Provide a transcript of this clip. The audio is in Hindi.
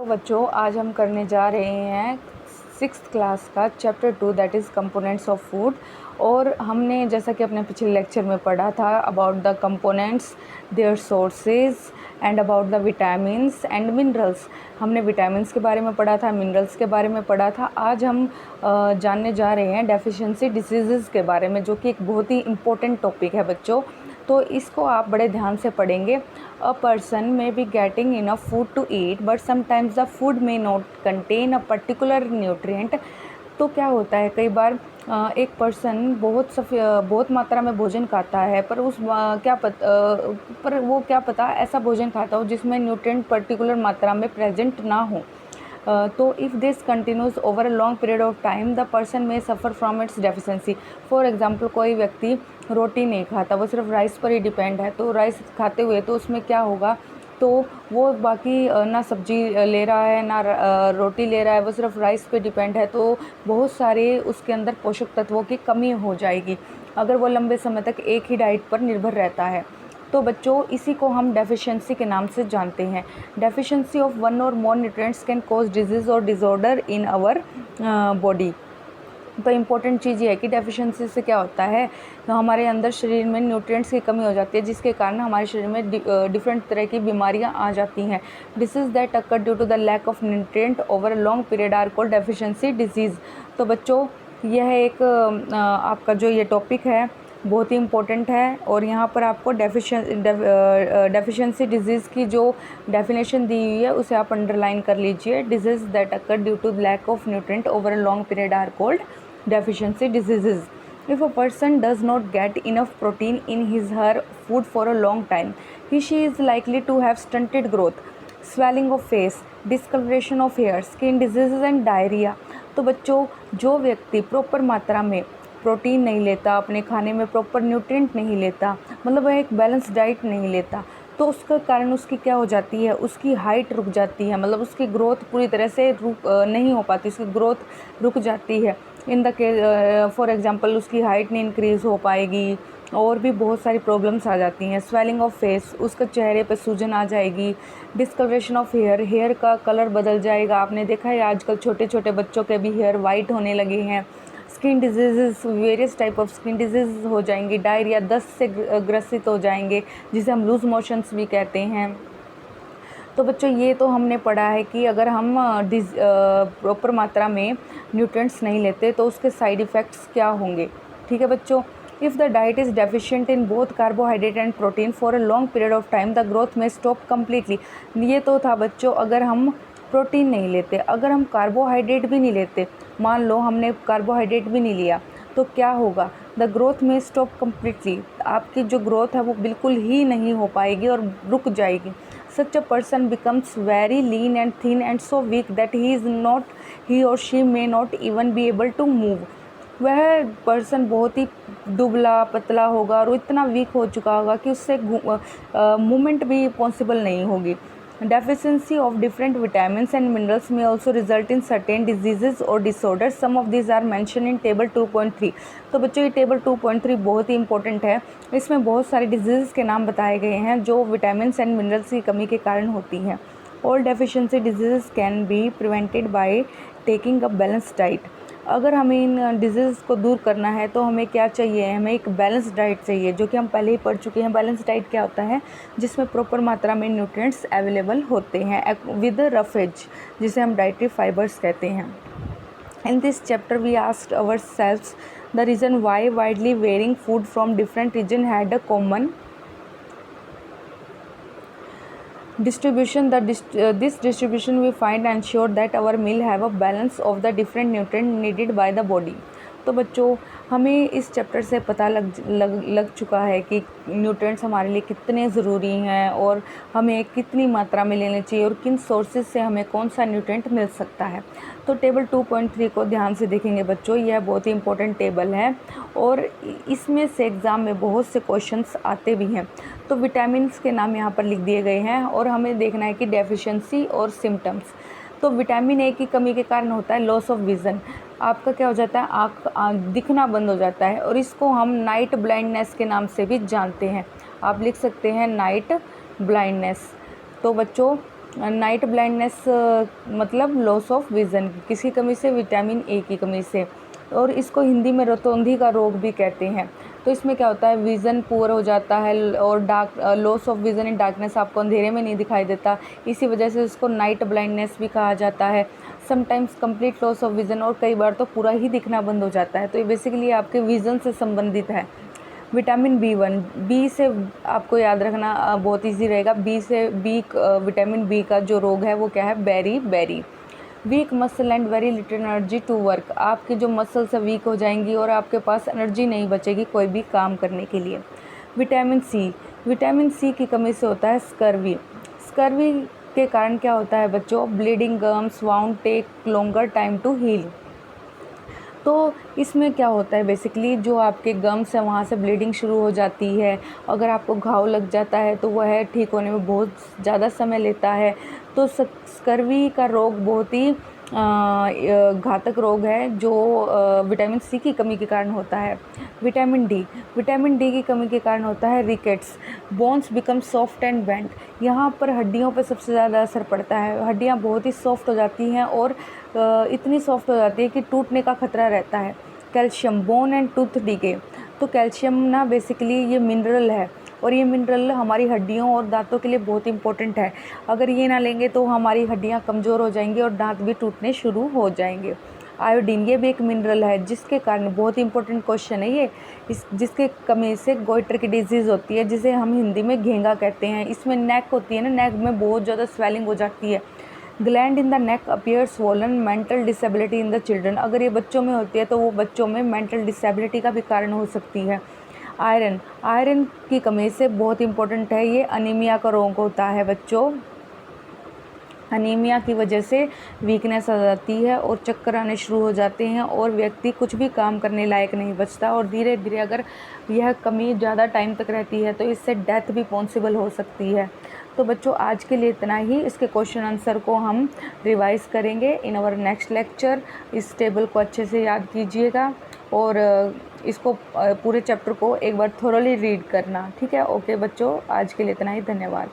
तो बच्चों आज हम करने जा रहे हैं 6th क्लास का chapter 2 that is components of food. और हमने जैसा कि अपने पिछले लेक्चर में पढ़ा था about the components, their sources and about the vitamins and minerals. हमने विटामिन्स के बारे में पढ़ा था, मिनरल्स के बारे में पढ़ा था। आज हम जानने जा रहे हैं डेफिशिएंसी डिसीज़ के बारे में, जो कि एक बहुत ही इम्पोर्टेंट टॉपिक है बच्चों। तो इसको आप बड़े ध्यान से पढ़ेंगे। A person may be getting enough food to eat but sometimes the food may not contain a particular nutrient. तो क्या होता है, कई बार एक पर्सन बहुत मात्रा में भोजन खाता है, पर पर वो क्या पता ऐसा भोजन खाता हो जिसमें न्यूट्रिएंट पर्टिकुलर मात्रा में प्रेजेंट ना हो। तो if this continues over a long period of time the person may suffer from its deficiency. For example, कोई व्यक्ति रोटी नहीं खाता, वो सिर्फ राइस पर ही डिपेंड है, तो राइस खाते हुए तो उसमें क्या होगा, तो वो बाकी ना सब्जी ले रहा है ना रोटी ले रहा है, वो सिर्फ राइस पे डिपेंड है, तो बहुत सारे उसके अंदर पोषक तत्वों की कमी हो जाएगी अगर वो लंबे समय तक एक ही डाइट पर निर्भर रहता है। तो बच्चों इसी को हम डेफिशिएंसी के नाम से जानते हैं। डेफिशिएंसी ऑफ वन और मोर न्यूट्रिएंट्स कैन कॉज डिजीज़ और डिसऑर्डर इन आवर बॉडी। तो इम्पोर्टेंट चीज़ ये है कि डेफिशिएंसी से क्या होता है, तो हमारे अंदर शरीर में न्यूट्रिएंट्स की कमी हो जाती है, जिसके कारण हमारे शरीर में डिफरेंट तरह की बीमारियां आ जाती हैं। Disease that occur due to the lack of nutrient over a long period are called deficiency disease. तो बच्चों यह एक आपका जो ये टॉपिक है बहुत ही इम्पोर्टेंट है, और यहाँ पर आपको डेफिशिएंसी डिजीज़ की जो डेफिनेशन दी हुई है उसे आप अंडरलाइन कर लीजिए। Disease that occur due to lack of nutrient over a long period are called deficiency diseases. If a person does not get enough protein in his her food for a long time, she is likely to have stunted growth, swelling of face, discoloration of hair, skin diseases and diarrhea. तो बच्चों जो व्यक्ति प्रॉपर मात्रा में प्रोटीन नहीं लेता, अपने खाने में प्रॉपर न्यूट्रिएंट नहीं लेता, मतलब वह एक बैलेंस डाइट नहीं लेता, तो उसका कारण उसकी क्या हो जाती है, उसकी हाइट रुक जाती है, मतलब उसकी ग्रोथ पूरी तरह से नहीं हो पाती, उसकी ग्रोथ रुक जाती है। In the case for example उसकी हाइट नहीं इंक्रीज़ हो पाएगी, और भी बहुत सारी प्रॉब्लम्स आ जाती हैं। स्वेलिंग ऑफ फेस, उसके चेहरे पे सूजन आ जाएगी। डिस्कलरेशन ऑफ हेयर का कलर बदल जाएगा। आपने देखा है आजकल छोटे छोटे बच्चों के भी हेयर वाइट होने लगे हैं। Skin disease, various type of skin disease हो जाएंगी। डायरिया, दस्त से ग्रसित हो जाएंगे, जिसे हम लूज मोशंस भी कहते हैं। तो बच्चों ये तो हमने पढ़ा है कि अगर हम प्रॉपर मात्रा में न्यूट्रिएंट्स नहीं लेते तो उसके साइड इफ़ेक्ट्स क्या होंगे। ठीक है बच्चों, if the diet is deficient in both carbohydrate and protein for a long period of time the growth में स्टॉप कम्प्लीटली। ये तो था बच्चों अगर हम प्रोटीन नहीं लेते, अगर हम कार्बोहाइड्रेट भी नहीं लेते, मान लो हमने कार्बोहाइड्रेट भी नहीं लिया, तो क्या होगा, द ग्रोथ में स्टॉप कम्प्लीटली, आपकी जो ग्रोथ है वो बिल्कुल ही नहीं हो पाएगी और रुक जाएगी। Such a person becomes very lean and thin and so weak that he or she may not even be able to move. वह पर्सन बहुत ही दुबला पतला होगा और इतना वीक हो चुका होगा कि उससे मूवमेंट भी पॉसिबल नहीं होगी। Deficiency of different vitamins and minerals may also result in certain diseases or disorders. Some of these are mentioned in table 2.3. तो बच्चों ये टेबल 2.3 बहुत ही इंपॉर्टेंट है। इसमें बहुत सारे डिजीज़ के नाम बताए गए हैं जो विटामिन्स एंड मिनरल्स की कमी के कारण होती हैं। All deficiency diseases can be prevented by taking a balanced diet. अगर हमें इन डिजीज़ को दूर करना है तो हमें क्या चाहिए, हमें एक बैलेंस डाइट चाहिए, जो कि हम पहले ही पढ़ चुके हैं। बैलेंस डाइट क्या होता है, जिसमें प्रॉपर मात्रा में न्यूट्रिएंट्स अवेलेबल होते हैं विद रफेज, जिसे हम डाइटरी फाइबर्स कहते हैं। In this chapter we asked ourselves the reason why widely varying food from different region had a common distribution. This distribution we find ensure that our meal have a balance of the different nutrient needed by the body. तो बच्चों हमें इस चैप्टर से पता लग चुका है कि न्यूट्रिएंट्स हमारे लिए कितने ज़रूरी हैं और हमें कितनी मात्रा में लेने चाहिए और किन सोर्सेज से हमें कौन सा न्यूट्रिएंट मिल सकता है। तो टेबल 2.3 को ध्यान से देखेंगे बच्चों, यह बहुत ही इंपॉर्टेंट टेबल है और इसमें से एग्ज़ाम में बहुत से क्वेश्चंस आते भी हैं। तो विटामिन्स के नाम यहाँ पर लिख दिए गए हैं और हमें देखना है कि डेफिशिएंसी और सिम्टम्स। तो विटामिन ए की कमी के कारण होता है लॉस ऑफ विज़न, आपका क्या हो जाता है, आँख दिखना बंद हो जाता है, और इसको हम नाइट ब्लाइंडनेस के नाम से भी जानते हैं। आप लिख सकते हैं नाइट ब्लाइंडनेस। तो बच्चों नाइट ब्लाइंडनेस मतलब लॉस ऑफ विज़न, किसकी कमी से? विटामिन ए की कमी से। और इसको हिंदी में रतौंधी का रोग भी कहते हैं। तो इसमें क्या होता है, विज़न पुअर हो जाता है और loss of vision in darkness, आपको अंधेरे में नहीं दिखाई देता, इसी वजह से इसको नाइट ब्लाइंडनेस भी कहा जाता है। Sometimes complete loss of vision, और कई बार तो पूरा ही दिखना बंद हो जाता है। तो ये बेसिकली आपके विज़न से संबंधित है। विटामिन B1, बी से आपको याद रखना बहुत इजी रहेगा। विटामिन बी का जो रोग है वो क्या है? बेरी। Weak muscle and very little energy to work, आपकी जो मसल्स वीक हो जाएंगी और आपके पास एनर्जी नहीं बचेगी कोई भी काम करने के लिए। विटामिन सी की कमी से होता है स्कर्वी के कारण क्या होता है बच्चों? Bleeding gums, wound take longer time to heal. तो इसमें क्या होता है बेसिकली, जो आपके गम्स हैं वहाँ से ब्लीडिंग शुरू हो जाती है। अगर आपको घाव लग जाता है तो वह ठीक होने में बहुत ज़्यादा समय लेता है। तो स्कर्वी का रोग बहुत ही घातक रोग है जो विटामिन सी की कमी के कारण होता है। विटामिन डी की कमी के कारण होता है rickets, bones become soft and bent. यहाँ पर हड्डियों पर सबसे ज़्यादा असर पड़ता है। हड्डियाँ बहुत ही सॉफ्ट हो जाती हैं और इतनी सॉफ्ट हो जाती है कि टूटने का खतरा रहता है। Calcium, bone and tooth decay, तो कैल्शियम ना बेसिकली ये मिनरल है, और ये मिनरल हमारी हड्डियों और दांतों के लिए बहुत इंपॉर्टेंट है। अगर ये ना लेंगे तो हमारी हड्डियाँ कमज़ोर हो जाएंगी और दांत भी टूटने शुरू हो जाएंगे। आयोडीन, ये भी एक मिनरल है जिसके कारण, बहुत इंपॉर्टेंट क्वेश्चन है ये, जिसके कमी से गोइटर की डिजीज़ होती है, जिसे हम हिंदी में घेंगा कहते हैं। इसमें नेक होती है ना, नेक में बहुत ज़्यादा स्वेलिंग हो जाती है। Gland in the neck appear swollen, mental disability in the children, अगर ये बच्चों में होती है तो वो बच्चों में मेंटल डिसेबिलिटी का भी कारण हो सकती है। आयरन की कमी से बहुत इंपॉर्टेंट है, ये अनीमिया का रोग होता है बच्चों। अनीमिया की वजह से वीकनेस आ जाती है और चक्कर आने शुरू हो जाते हैं और व्यक्ति कुछ भी काम करने लायक नहीं बचता, और धीरे धीरे अगर यह कमी ज़्यादा टाइम तक रहती है तो इससे डेथ भी पॉसिबल हो सकती है। तो बच्चों आज के लिए इतना ही। इसके क्वेश्चन आंसर को हम रिवाइज करेंगे इन आवर नेक्स्ट लेक्चर। इस टेबल को अच्छे से याद कीजिएगा और इसको पूरे चैप्टर को एक बार थोरोली रीड करना, ठीक है? ओके बच्चों, आज के लिए इतना ही। धन्यवाद।